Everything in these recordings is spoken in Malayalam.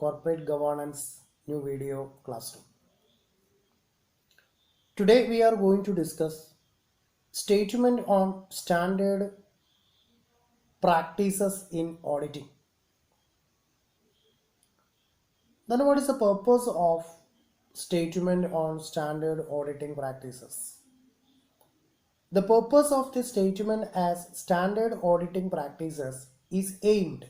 Corporate Governance new video classroom. Today we are going to discuss statement on standard practices in auditing. Then what is the purpose of statement on standard auditing practices? The purpose of this statement as standard auditing practices is aimed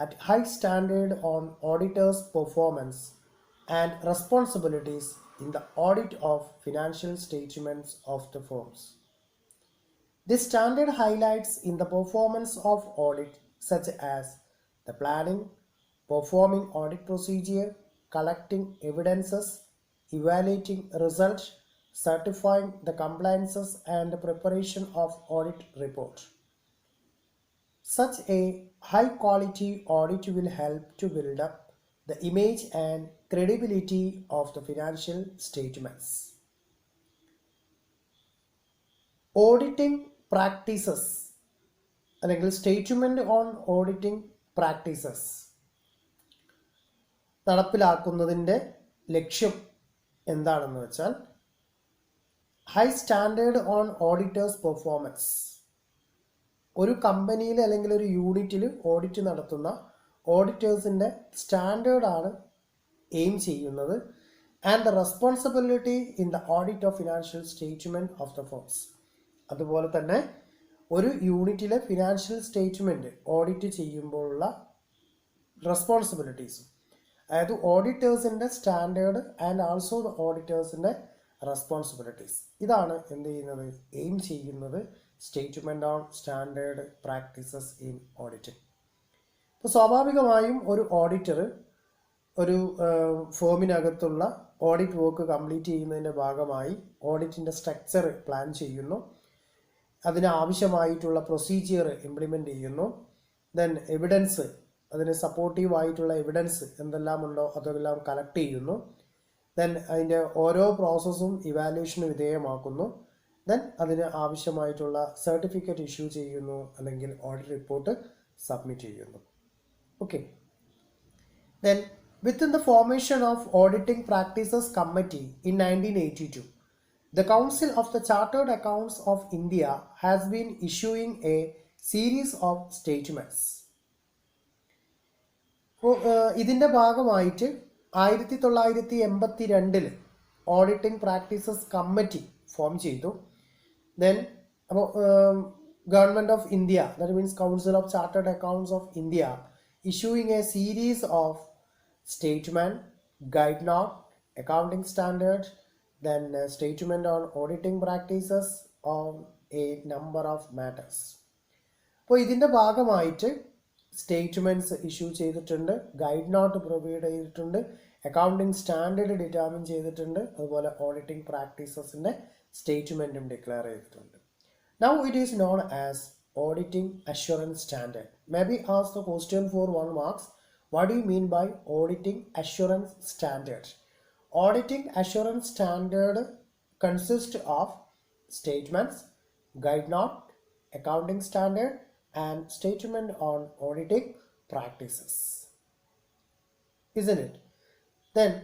at high standard on auditors' performance and responsibilities in the audit of financial statements of the firms. This standard highlights in the performance of audit such as the planning, performing audit procedure, collecting evidences, evaluating results, certifying the compliances and preparation of audit report. Such a high quality audit will help to build up the image and credibility of the financial statements. Auditing practices അല്ലെങ്കിൽ സ്റ്റേറ്റ്മെന്റ് ഓൺ ഓഡിറ്റിംഗ് പ്രാക്ടീസസ് നടപ്പിലാക്കുന്നതിൻ്റെ ലക്ഷ്യം എന്താണെന്ന് വെച്ചാൽ high standard on auditors performance. ഒരു കമ്പനിയിൽ അല്ലെങ്കിൽ ഒരു യൂണിറ്റിൽ ഓഡിറ്റ് നടത്തുന്ന ഓഡിറ്റേഴ്സിൻ്റെ സ്റ്റാൻഡേർഡാണ് എയിം ചെയ്യുന്നത്. And the responsibility in the audit of financial statement of the firm's. അതുപോലെ തന്നെ ഒരു യൂണിറ്റിലെ ഫിനാൻഷ്യൽ സ്റ്റേറ്റ്മെൻറ്റ് ഓഡിറ്റ് ചെയ്യുമ്പോഴുള്ള റെസ്പോൺസിബിലിറ്റീസും, അതായത് ഓഡിറ്റേഴ്സിൻ്റെ സ്റ്റാൻഡേർഡ് ആൻഡ് ആൾസോ ദ ഓഡിറ്റേഴ്സിൻ്റെ റെസ്പോൺസിബിലിറ്റീസ്, ഇതാണ് എന്ത് ചെയ്യുന്നത്, എയിം ചെയ്യുന്നത് statement on standard practices in auditing. ഇപ്പോൾ സ്വാഭാവികമായും ഒരു ഓഡിറ്റർ ഒരു ഫേമിനകത്തുള്ള ഓഡിറ്റ് വർക്ക് കംപ്ലീറ്റ് ചെയ്യുന്നതിൻ്റെ ഭാഗമായി ഓഡിറ്റിൻ്റെ സ്ട്രക്ചർ പ്ലാൻ ചെയ്യുന്നു, അതിന് ആവശ്യമായിട്ടുള്ള പ്രൊസീജിയർ ഇംപ്ലിമെൻ്റ് ചെയ്യുന്നു, ദെൻ എവിഡൻസ്, അതിന് സപ്പോർട്ടീവായിട്ടുള്ള എവിഡൻസ് എന്തെല്ലാം ഉണ്ടോ അതെല്ലാം കളക്ട് ചെയ്യുന്നു, ദെൻ അതിൻ്റെ ഓരോ പ്രോസസ്സും ഇവാലുവേഷന് വിധേയമാക്കുന്നു, ദെൻ അതിന് ആവശ്യമായിട്ടുള്ള സർട്ടിഫിക്കറ്റ് ഇഷ്യൂ ചെയ്യുന്നു അല്ലെങ്കിൽ ഓഡിറ്റ് റിപ്പോർട്ട് സബ്മിറ്റ് ചെയ്യുന്നു. Okay, then within the formation of Auditing Practices Committee in 1982, the Council of the Chartered Accounts of India has been issuing a series of statements. ഇതിൻ്റെ ഭാഗമായിട്ട് 1982 ഓഡിറ്റിംഗ് പ്രാക്ടീസസ് കമ്മിറ്റി ഫോം ചെയ്തു. ദെൻ അപ്പോൾ government of India, that means council of chartered accounts of India issuing a series of statement, guide note, accounting standard, then statement on auditing practices on a number of matters. അപ്പോൾ ഇതിൻ്റെ ഭാഗമായിട്ട് സ്റ്റേറ്റ്മെൻറ്റ്സ് ഇഷ്യൂ ചെയ്തിട്ടുണ്ട്, ഗൈഡ് നോട്ട് പ്രൊവൈഡ് ചെയ്തിട്ടുണ്ട്, അക്കൗണ്ടിങ് സ്റ്റാൻഡേർഡ് ഡിറ്റർമിൻ ചെയ്തിട്ടുണ്ട്, അതുപോലെ ഓഡിറ്റിംഗ് പ്രാക്ടീസസിൻ്റെ സ്റ്റേറ്റ്മെൻറ്റും ഡിക്ലെയർ ചെയ്തിട്ടുണ്ട്. Now it is known as auditing assurance standard. May be as the question for 1 marks. What do you mean by auditing assurance standard? Auditing assurance standard consists of statements, guide note, accounting standard, and statement on auditing practices. Isn't it? Then,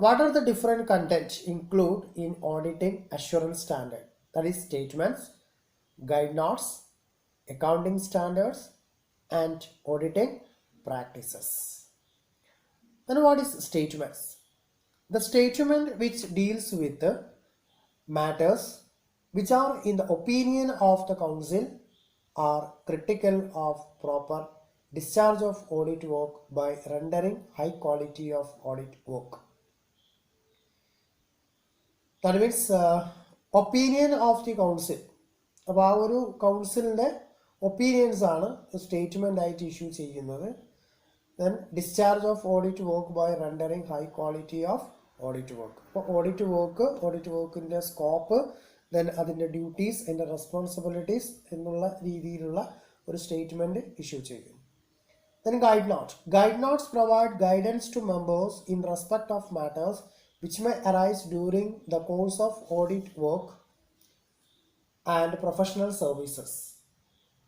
what are the different contents include in auditing assurance standard? That is statements, guide notes, accounting standards, and auditing practices. Then what is statements? The statement which deals with the matters which are in the opinion of the council are critical of proper discharge of audit work by rendering high quality of audit work. That means opinion of the council. അപ്പോൾ ആ ഒരു കൗൺസിലിൻ്റെ ഒപ്പീനിയൻസ് ആണ് സ്റ്റേറ്റ്മെൻ്റ് ആയിട്ട് ഇഷ്യൂ ചെയ്യുന്നത്. Then discharge of audit work by rendering high quality of audit work. അപ്പോൾ ഓഡിറ്റ് വർക്കിൻ്റെ സ്കോപ്പ്, ദെൻ അതിൻ്റെ ഡ്യൂട്ടീസ്, അതിൻ്റെ റെസ്പോൺസിബിലിറ്റീസ് എന്നുള്ള രീതിയിലുള്ള ഒരു സ്റ്റേറ്റ്മെൻറ്റ് ഇഷ്യൂ ചെയ്യും. Then guide note. Guide notes provide guidance to members in respect of matters which may arise during the course of audit work and professional services.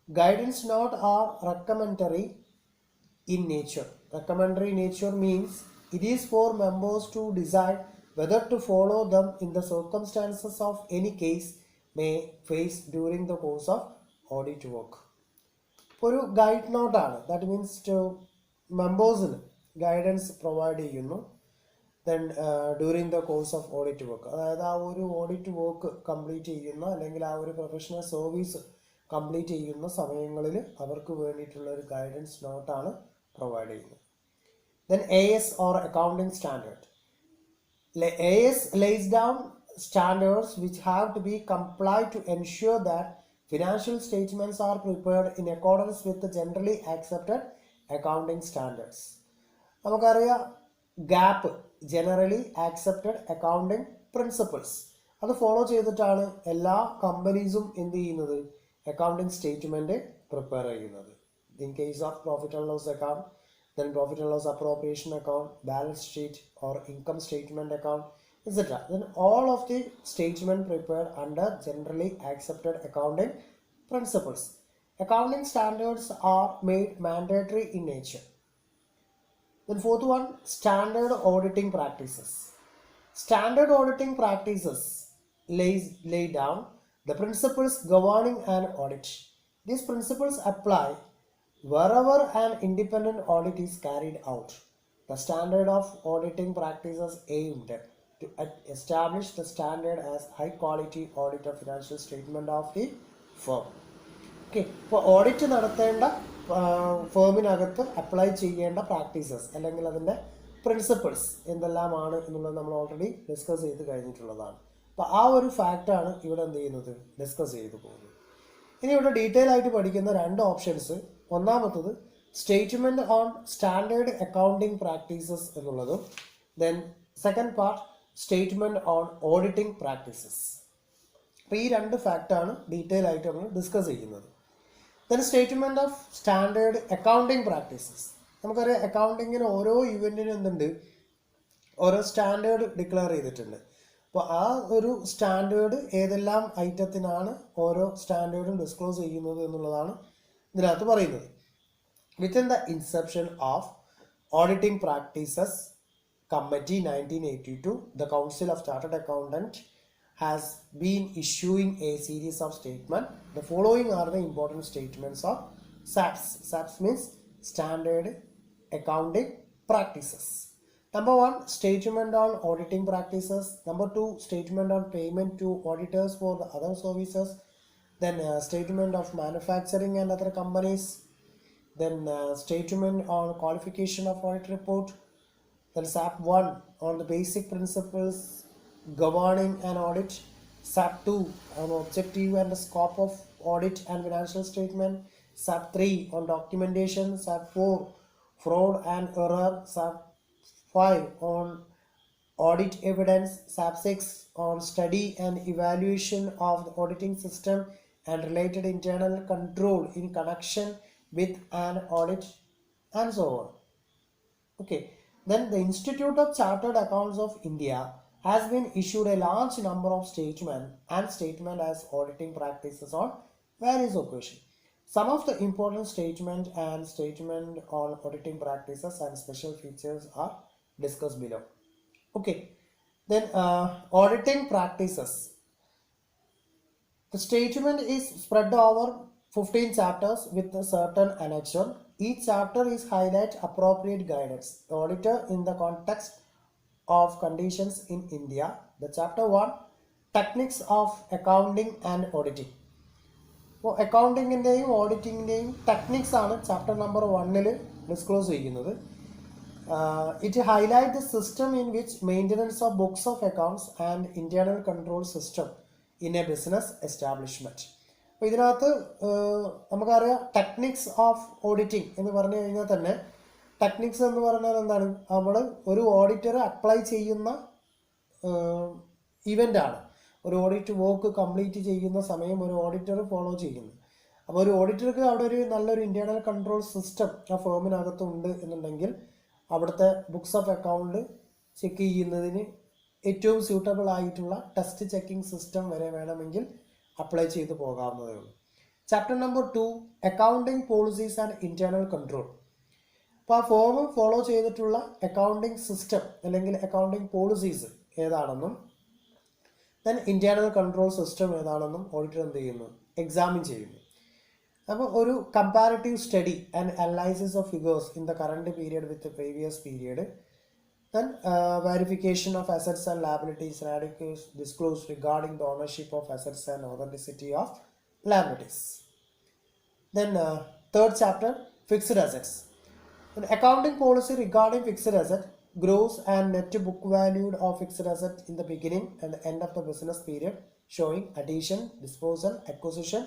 Guidance notes are recommendatory in nature. Recommendatory nature means it is for members to decide whether to follow them in the circumstances of any case may face during the course of audit work. ഒരു ഗൈഡ് നോട്ടാണ്. ദാറ്റ് മീൻസ് ടു മെമ്പേഴ്സിന് ഗൈഡൻസ് പ്രൊവൈഡ് ചെയ്യുന്നു. Then during the course of audit work, അതായത് ആ ഒരു ഓഡിറ്റ് വർക്ക് കംപ്ലീറ്റ് ചെയ്യുന്ന അല്ലെങ്കിൽ ആ ഒരു പ്രൊഫഷണൽ സർവീസ് കംപ്ലീറ്റ് ചെയ്യുന്ന സമയങ്ങളിൽ അവർക്ക് വേണ്ടിയിട്ടുള്ള ഒരു ഗൈഡൻസ് നോട്ടാണ് പ്രൊവൈഡ് ചെയ്യുന്നത്. Then AS or accounting standard. AS lays down standards which have to be complied to ensure that financial statements are prepared in accordance with the generally accepted accounting standards. നമുക്കറിയാം GAAP, generally accepted accounting principles, അത് ഫോളോ ചെയ്തിട്ടാണ് എല്ലാ കമ്പനീസും എന്ത് ചെയ്യുന്നത്, അക്കൗണ്ടിങ് സ്റ്റേറ്റ്മെൻറ്റ് പ്രിപ്പയർ ചെയ്യുന്നത്. In case of profit and loss account, then profit and loss appropriation account, balance sheet or income statement account, etc. Then all of the statement prepared under generally accepted accounting principles. Accounting standards are made mandatory in nature. Then fourth one, standard auditing practices. Standard auditing practices lay down the principles governing an audit. These principles apply wherever an independent audit is carried out. The standard of auditing practices aimed to establish the standard as high quality audit of financial statement of the firm. Okay, ഇപ്പോൾ ഓഡിറ്റ് നടത്തേണ്ട ഫേമിനകത്ത് അപ്ലൈ ചെയ്യേണ്ട പ്രാക്ടീസസ് അല്ലെങ്കിൽ അതിൻ്റെ പ്രിൻസിപ്പിൾസ് എന്തെല്ലാമാണ് എന്നുള്ളത് നമ്മൾ ഓൾറെഡി ഡിസ്കസ് ചെയ്ത് കഴിഞ്ഞിട്ടുള്ളതാണ്. അപ്പോൾ ആ ഒരു ഫാക്റ്റാണ് ഇവിടെ എന്ത് ചെയ്യുന്നത്, ഡിസ്കസ് ചെയ്തു പോകുന്നത്. ഇനി ഇവിടെ ഡീറ്റെയിൽ ആയിട്ട് പഠിക്കുന്ന രണ്ട് ഓപ്ഷൻസ്, ഒന്നാമത്തത് statement on standard accounting practices എന്നുള്ളതും, then second part statement on auditing practices. അപ്പോൾ ഈ രണ്ട് ഫാക്റ്റാണ് ഡീറ്റെയിൽ ആയിട്ട് നമ്മൾ ഡിസ്കസ് ചെയ്യുന്നത്. Then statement of standard accounting practices. നമുക്കറിയാം അക്കൗണ്ടിങ്ങിന് ഓരോ ഇവൻറ്റിനും എന്തുണ്ട്, ഓരോ സ്റ്റാൻഡേർഡ് ഡിക്ലെയർ ചെയ്തിട്ടുണ്ട്. അപ്പോൾ ആ ഒരു സ്റ്റാൻഡേർഡ് ഏതെല്ലാം ഐറ്റത്തിനാണ് ഓരോ സ്റ്റാൻഡേർഡും ഡിസ്ക്ലോസ് ചെയ്യുന്നത് എന്നുള്ളതാണ് ഇതിനകത്ത് പറയുന്നത്. Within the inception of auditing practices committee 1982, the council of chartered accountant has been issuing A series of statement. The following are the important statements of SAPS. SAPS means Standard Accounting Practices. Number 1, statement on auditing practices. Number 2, statement on payment to auditors for the other services. Then statement of manufacturing and other companies. Then statement on qualification of audit report. Then SAP 1 on the basic principles governing an audit. SAP 2 on objective and the scope of audit and financial statement. SAP 3 on documentation. SAP 4 fraud and error. SAP 5 on audit evidence. SAP 6 on study and evaluation of the auditing system and related internal control in connection with an audit, and so on. Okay, then the Institute of Chartered Accountants of India has been issued a large number of statement as auditing practices on various occasions. Some of the important statement on auditing practices and special features are discussed below. Okay, then auditing practices. The statement is spread over 15 chapters with a certain annexure. Each chapter is highlight appropriate guidance. The auditor in the context of conditions in India. The chapter 1, techniques of accounting and auditing. അപ്പോൾ അക്കൗണ്ടിങ്ങിൻ്റെയും ഓഡിറ്റിങ്ങിൻ്റെയും ടെക്നിക്സ് ആണ് ചാപ്റ്റർ നമ്പർ 1 ഡിസ്ക്ലോസ് ചെയ്യുന്നത്. It highlight the system in which maintenance of books of accounts and internal control system in A business establishment. അപ്പോൾ ഇതിനകത്ത് നമുക്കറിയാം ടെക്നിക്സ് ഓഫ് ഓഡിറ്റിംഗ് എന്ന് പറഞ്ഞു കഴിഞ്ഞാൽ തന്നെ, ടെക്നിക്സ് എന്ന് പറഞ്ഞാൽ എന്താണ്, നമ്മൾ ഒരു ഓഡിറ്റർ അപ്ലൈ ചെയ്യുന്ന ഇവൻ്റാണ്. ഒരു ഓഡിറ്റ് വർക്ക് കംപ്ലീറ്റ് ചെയ്യുന്ന സമയം ഒരു ഓഡിറ്റർ ഫോളോ ചെയ്യുന്നു. അപ്പോൾ ഒരു ഓഡിറ്റർക്ക് അവിടെ ഒരു നല്ലൊരു ഇൻറ്റേർണൽ കൺട്രോൾ സിസ്റ്റം ആ ഫേമിനകത്തുണ്ട് എന്നുണ്ടെങ്കിൽ അവിടുത്തെ ബുക്സ് ഓഫ് അക്കൗണ്ട് ചെക്ക് ചെയ്യുന്നതിന് ഏറ്റവും സ്യൂട്ടബിൾ ആയിട്ടുള്ള ടെസ്റ്റ് ചെക്കിംഗ് സിസ്റ്റം വരെ വേണമെങ്കിൽ അപ്ലൈ ചെയ്ത് പോകാവുന്നതേ ഉള്ളൂ. Chapter number 2, accounting policies and internal control. അപ്പോൾ ആ ഫോം ഫോളോ ചെയ്തിട്ടുള്ള അക്കൗണ്ടിങ് സിസ്റ്റം അല്ലെങ്കിൽ അക്കൗണ്ടിങ് പോളിസീസ് ഏതാണെന്നും ദെൻ ഇന്റേണൽ കൺട്രോൾ സിസ്റ്റം ഏതാണെന്നും ഓഡിറ്റർ എന്ത് ചെയ്യുന്നു, എക്സാമിൻ ചെയ്യുന്നു. അപ്പോൾ ഒരു comparative study and analysis of figures in the current period with previous period, then verification of assets and liabilities and adequate disclosure regarding the ownership of assets and authenticity of liabilities. Then third chapter, fixed assets. An accounting policy regarding fixed asset, gross and net book value of fixed asset in the beginning and the end of the business period, showing addition, disposal, acquisition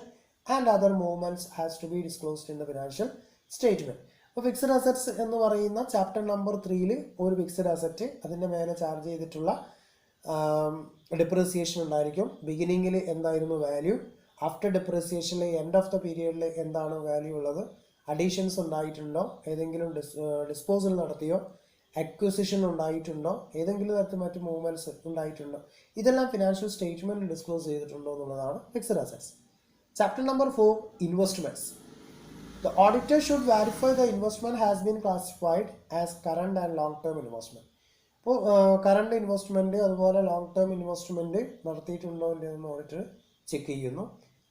and other movements has to be disclosed in the financial statement. അപ്പോൾ ഫിക്സഡ് അസറ്റ്സ് എന്ന് പറയുന്ന ചാപ്റ്റർ നമ്പർ 3 ഒരു ഫിക്സഡ് അസറ്റ്, അതിൻ്റെ മേലെ ചാർജ് ചെയ്തിട്ടുള്ള ഡിപ്രിസിയേഷൻ ഉണ്ടായിരിക്കും. ബിഗിനിങ്ങിൽ എന്തായിരുന്നു വാല്യൂ, ആഫ്റ്റർ ഡിപ്രിസിയേഷനിൽ എൻഡ് ഓഫ് ദ പീരിയഡിൽ എന്താണ് വാല്യൂ ഉള്ളത്, അഡീഷൻസ് ഉണ്ടായിട്ടുണ്ടോ, ഏതെങ്കിലും ഡിസ്പോസൽ നടത്തിയോ, അക്വിസിഷൻ ഉണ്ടായിട്ടുണ്ടോ, ഏതെങ്കിലും തരത്തിൽ മറ്റ് മൂവ്മെൻറ്റ്സ് ഉണ്ടായിട്ടുണ്ടോ, ഇതെല്ലാം ഫിനാൻഷ്യൽ സ്റ്റേറ്റ്മെൻറ്റിൽ ഡിസ്ക്ലോസ് ചെയ്തിട്ടുണ്ടോ എന്നുള്ളതാണ് fixed assets. Chapter number 4, investments. The auditor should verify the investment has been classified as current and long-term investment. അപ്പോൾ കറണ്ട് ഇൻവെസ്റ്റ്മെൻറ്റ് അതുപോലെ ലോങ് ടേം ഇൻവെസ്റ്റ്മെൻറ്റ് നടത്തിയിട്ടുണ്ടോ എന്ന് ഓഡിറ്റർ ചെക്ക് ചെയ്യുന്നു.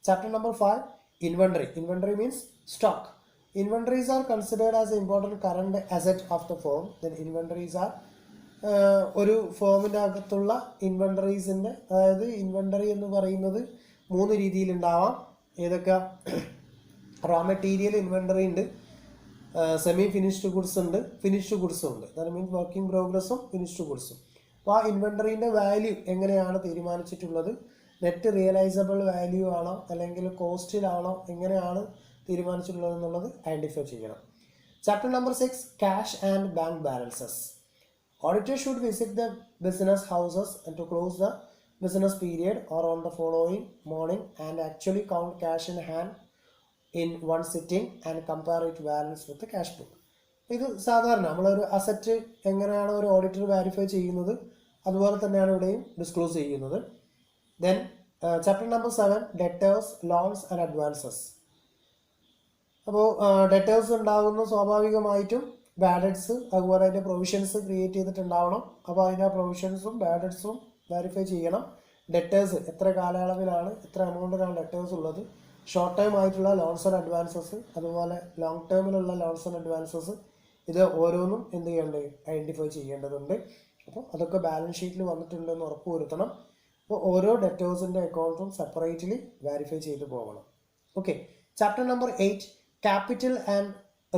Chapter number 5, inventory. Inventory means stock. Inventories are considered as a important current asset of the firm. Then inventories are ഒരു ഫോമിൻ്റെ അകത്തുള്ള ഇൻവെൻട്രീസിൻ്റെ, അതായത് ഇൻവെൻട്രി എന്ന് പറയുന്നത് 3 രീതിയിലുണ്ടാവാം. ഏതൊക്കെ? റോ മെറ്റീരിയൽ ഇൻവെൻറ്ററി ഉണ്ട്, സെമി ഫിനിഷ്ഡ് ഗുഡ്സ് ഉണ്ട്, ഫിനിഷ്ഡ് ഗുഡ്സും ഉണ്ട്. ദാറ്റ് മീൻസ് വർക്കിംഗ് പ്രോഗ്രസ്സും ഫിനിഷ്ഡ് ഗുഡ്സും. അപ്പോൾ ആ ഇൻവെൻറ്ററീൻ്റെ വാല്യൂ എങ്ങനെയാണ് തീരുമാനിച്ചിട്ടുള്ളത്? നെറ്റ് റിയലൈസബിൾ വാല്യൂ ആണോ അല്ലെങ്കിൽ കോസ്റ്റിലാണോ, എങ്ങനെയാണ് തീരുമാനിച്ചിട്ടുള്ളത് എന്നുള്ളത് ഐഡൻറ്റിഫൈ ചെയ്യണം. Chapter number 6, cash and bank balances. Auditor should visit the business houses to close the business period or on the following morning and actually count cash in hand in one sitting and compare it balance with the cash book. ഇത് സാധാരണ നമ്മളൊരു അസറ്റ് എങ്ങനെയാണ് ഒരു ഓഡിറ്റർ വെരിഫൈ ചെയ്യുന്നത് അതുപോലെ തന്നെയാണ് ഇവിടെയും ഡിസ്ക്ലോസ് ചെയ്യുന്നത്. Then chapter number 7, debtors, loans and advances. അപ്പോൾ ഡെറ്റേഴ്സ് ഉണ്ടാകുന്ന സ്വാഭാവികമായിട്ടും ബാഡറ്റ്സ് അതുപോലെ അതിൻ്റെ പ്രൊവിഷൻസ് ക്രിയേറ്റ് ചെയ്തിട്ടുണ്ടാവണം. അപ്പോൾ അതിൻ്റെ പ്രൊവിഷൻസും ബാഡറ്റ്സും വെരിഫൈ ചെയ്യണം. ഡെറ്റേഴ്സ് എത്ര കാലയളവിലാണ്, എത്ര എമൗണ്ടിലാണ് ഡെറ്റേഴ്സ് ഉള്ളത്, ഷോർട്ട് ടൈം ആയിട്ടുള്ള ലോൺസ് ആൻഡ് അഡ്വാൻസസ് അതുപോലെ ലോങ് ടേമിലുള്ള ലോൺസ് ആൻഡ് അഡ്വാൻസസ്, ഇത് ഓരോന്നും എന്ത് ചെയ്യേണ്ടത്, ഐഡൻറ്റിഫൈ ചെയ്യേണ്ടതുണ്ട്. അപ്പോൾ അതൊക്കെ ബാലൻസ് ഷീറ്റിൽ വന്നിട്ടുണ്ടെന്ന് ഉറപ്പുവരുത്തണം. അപ്പോൾ ഓരോ ഡെറ്റേഴ്സിൻ്റെ അക്കൗണ്ടും സെപ്പറേറ്റ്ലി വെരിഫൈ ചെയ്ത് പോകണം. Okay. Chapter number 8, capital and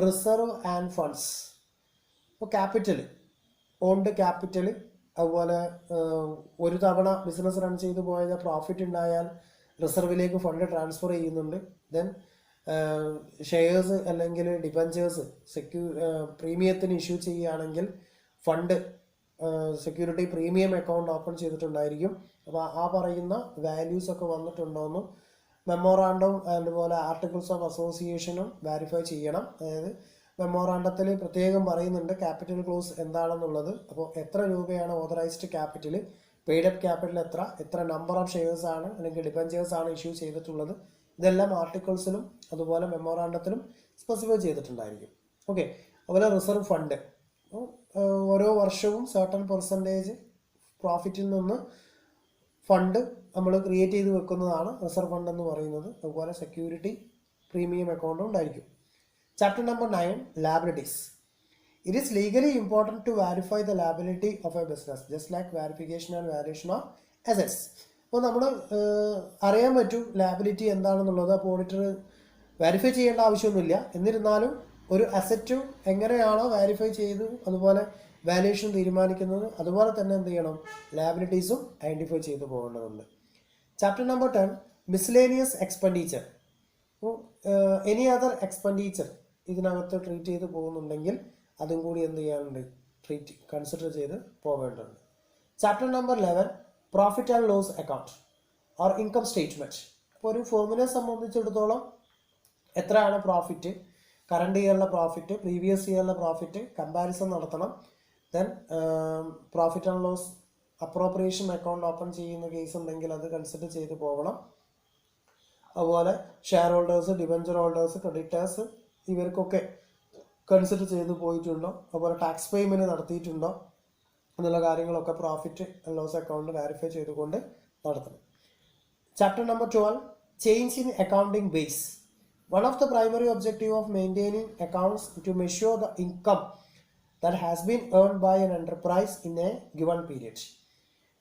reserve and funds. അപ്പോൾ ക്യാപിറ്റൽ, ഓൺഡ് ക്യാപിറ്റൽ, അതുപോലെ ഒരു തവണ ബിസിനസ് റൺ ചെയ്ത് പോയാൽ പ്രോഫിറ്റ് ഉണ്ടായാൽ റിസർവിലേക്ക് ഫണ്ട് ട്രാൻസ്ഫർ ചെയ്യുന്നുണ്ട്. ദെൻ ഷെയർസ് അല്ലെങ്കിൽ ഡിബഞ്ചേഴ്സ് പ്രീമിയത്തിന് ഇഷ്യൂ ചെയ്യുകയാണെങ്കിൽ fund security premium account open ചെയ്തിട്ടുണ്ടായിരിക്കും. അപ്പോൾ ആ പറയുന്ന വാല്യൂസ് ഒക്കെ വന്നിട്ടുണ്ടോയെന്നും മെമ്മോറാണ്ടം അതുപോലെ ആർട്ടിക്കിൾസ് ഓഫ് അസോസിയേഷനും വെരിഫൈ ചെയ്യണം. അതായത് മെമ്മോറാണ്ടത്തിൽ പ്രത്യേകം പറയുന്നുണ്ട് ക്യാപിറ്റൽ ക്ലോസ് എന്താണെന്നുള്ളത്. അപ്പോൾ എത്ര രൂപയാണ് authorised capital, paid up capital എത്ര നമ്പർ ഓഫ് ഷെയർസ് ആണ് അല്ലെങ്കിൽ ഡിബഞ്ചേഴ്സ് ആണ് ഇഷ്യൂ ചെയ്തിട്ടുള്ളത്, ഇതെല്ലാം ആർട്ടിക്കിൾസിലും അതുപോലെ മെമ്മോറാണ്ടത്തിലും സ്പെസിഫൈ ചെയ്തിട്ടുണ്ടായിരിക്കും. ഓക്കെ. അതുപോലെ റിസർവ് ഫണ്ട്, ഓരോ വർഷവും സർട്ടൺ പെർസെൻറ്റേജ് പ്രോഫിറ്റിൽ നിന്ന് ഫണ്ട് നമ്മൾ ക്രിയേറ്റ് ചെയ്ത് വെക്കുന്നതാണ് റിസർവ് ഫണ്ട് എന്ന് പറയുന്നത്. അതുപോലെ സെക്യൂരിറ്റി പ്രീമിയം അക്കൗണ്ടും ഉണ്ടായിരിക്കും. Chapter number 9, liabilities. It is legally important to verify the liability of a business, just like verification and valuation of assets. അപ്പോൾ നമ്മൾ അറിയാൻ പറ്റും ലാബിലിറ്റി എന്താണെന്നുള്ളത്. അപ്പോൾ ഓഡിറ്റർ വെരിഫൈ ചെയ്യേണ്ട ആവശ്യമൊന്നുമില്ല. എന്നിരുന്നാലും ഒരു അസറ്റ് എങ്ങനെയാണോ വെരിഫൈ ചെയ്ത് അതുപോലെ വാല്യൂഷൻ തീരുമാനിക്കുന്നത് അതുപോലെ തന്നെ എന്ത് ചെയ്യണം, ലാബിലിറ്റീസും ഐഡൻറ്റിഫൈ ചെയ്ത് പോകേണ്ടതുണ്ട്. Chapter number 10, miscellaneous expenditure. അപ്പോൾ എനി അതർ എക്സ്പെൻഡിച്ചർ ഇതിനകത്ത് ട്രീറ്റ് ചെയ്ത് പോകുന്നുണ്ടെങ്കിൽ അതും കൂടി എന്ത് ചെയ്യാനുണ്ട്, കൺസിഡർ ചെയ്ത് പോകേണ്ടതുണ്ട്. Chapter number 11, profit and loss account or income statement. അപ്പോൾ ഒരു ഫോമിനെ സംബന്ധിച്ചിടത്തോളം എത്രയാണ് പ്രോഫിറ്റ്, കറണ്ട് ഇയറിലെ പ്രോഫിറ്റ്, പ്രീവിയസ് ഇയറിലെ പ്രോഫിറ്റ് കമ്പാരിസൺ നടത്തണം. Then profit and loss appropriation account open ചെയ്യുന്ന കേസ് ഉണ്ടെങ്കിൽ അത് കൺസിഡർ ചെയ്ത് പോകണം. അതുപോലെ share holders, debenture holders, creditors, ഇവർക്കൊക്കെ കൺസിഡർ ചെയ്ത് പോയിട്ടുണ്ടോ, അതുപോലെ ടാക്സ് പേയ്മെൻറ്റ് നടത്തിയിട്ടുണ്ടോ എന്നുള്ള കാര്യങ്ങളൊക്കെ profit and loss account verify ചെയ്തുകൊണ്ട് നടത്തണം. Chapter number 12, change in accounting base. One of the primary objectives of maintaining accounts to measure the income that has been earned by an enterprise in a given period.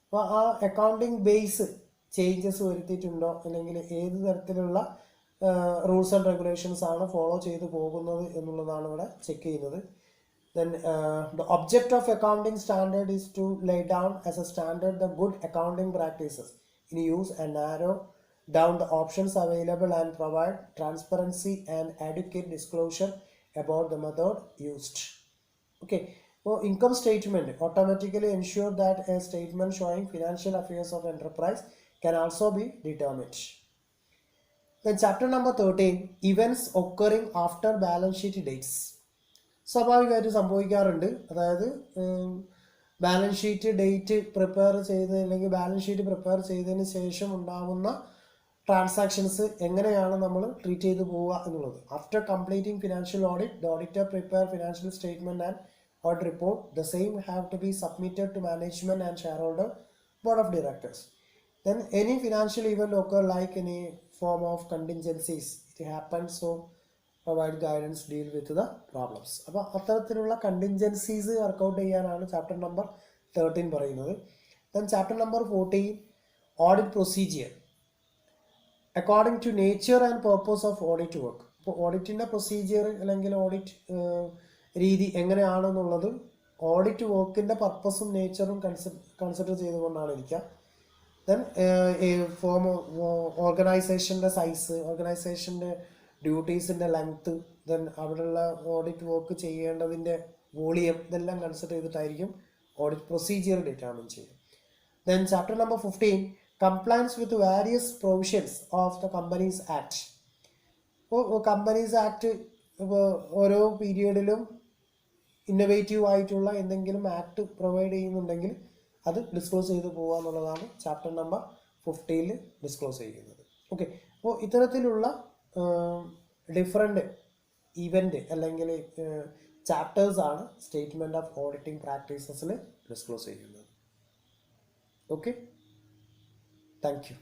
അപ്പോൾ ആ അക്കൗണ്ടിങ് ബേസ് ചേഞ്ചസ് വരുത്തിയിട്ടുണ്ടോ, അല്ലെങ്കിൽ ഏത് തരത്തിലുള്ള റൂൾസ് ആൻഡ് റെഗുലേഷൻസ് ആണ് ഫോളോ ചെയ്ത് പോകുന്നത് എന്നുള്ളതാണ് ഇവിടെ ചെക്ക് ചെയ്യുന്നത്. Then the object of accounting standard is to lay down as a standard the good accounting practices in use and narrow down the options available and provide transparency and adequate disclosure about the method used. Okay, so income statement automatically ensure that a statement showing financial affairs of enterprise can also be determined. Then chapter number 13, events occurring after balance sheet dates. സ്വാഭാവികമായിട്ട് സംഭവിക്കാറുണ്ട്. അതായത് ബാലൻസ് ഷീറ്റ് ഡേറ്റ് പ്രിപ്പയർ ചെയ്ത് അല്ലെങ്കിൽ ബാലൻസ് ഷീറ്റ് പ്രിപ്പയർ ചെയ്തതിന് ശേഷം ഉണ്ടാകുന്ന ട്രാൻസാക്ഷൻസ് എങ്ങനെയാണ് നമ്മൾ ട്രീറ്റ് ചെയ്ത് പോവുക എന്നുള്ളത്. After completing financial audit, the auditor prepare financial statement and audit report. The same have to be submitted to management and share holder board of directors. Then any financial event occur like any form of contingencies, it happens, so provide guidance, deal with the problems. അപ്പോൾ അത്തരത്തിലുള്ള കണ്ടിൻജൻസീസ് വർക്കൗട്ട് ചെയ്യാനാണ് ചാപ്റ്റർ നമ്പർ 13 പറയുന്നത്. Then chapter number 14, audit procedure according to nature and purpose of audit work. അപ്പോൾ ഓഡിറ്റിൻ്റെ പ്രൊസീജിയർ അല്ലെങ്കിൽ ഓഡിറ്റ് രീതി എങ്ങനെയാണെന്നുള്ളത് ഓഡിറ്റ് വർക്കിൻ്റെ പർപ്പസും നേച്ചറും കൺസിഡർ ചെയ്തുകൊണ്ടാണ് ഇരിക്കുക. ദെൻ ഫോം ഓർഗനൈസേഷൻ്റെ സൈസ്, ഓർഗനൈസേഷൻ്റെ ഡ്യൂട്ടീസിൻ്റെ ലെങ്ത്ത്, ദെൻ അവിടെയുള്ള ഓഡിറ്റ് വർക്ക് ചെയ്യേണ്ടതിൻ്റെ വോളിയം, ഇതെല്ലാം കൺസിഡർ ചെയ്തിട്ടായിരിക്കും ഓഡിറ്റ് പ്രൊസീജിയർ ഡിറ്റർമിൻ ചെയ്യുക. Then chapter number 15, compliance with various provisions of the companies act. ഇപ്പോൾ കമ്പനീസ് ആക്ട് ഇപ്പോൾ ഓരോ പീരിയഡിലും ഇന്നോവേറ്റീവ് ആയിട്ടുള്ള എന്തെങ്കിലും ആക്ട് പ്രൊവൈഡ് ചെയ്യുന്നുണ്ടെങ്കിൽ അത് ഡിസ്ക്ലോസ് ചെയ്ത് പോകുക എന്നുള്ളതാണ് ചാപ്റ്റർ നമ്പർ 15 ഡിസ്ക്ലോസ് ചെയ്യുന്നത്. ഓക്കെ, അപ്പോൾ ഇത്തരത്തിലുള്ള ഡിഫറെൻ്റ് ഇവൻ്റ് അല്ലെങ്കിൽ ചാപ്റ്റേഴ്സാണ് സ്റ്റേറ്റ്മെൻറ്റ് ഓഫ് ഓഡിറ്റിംഗ് പ്രാക്ടീസസിൽ ഡിസ്ക്ലോസ് ചെയ്യുന്നത്. Okay, thank you.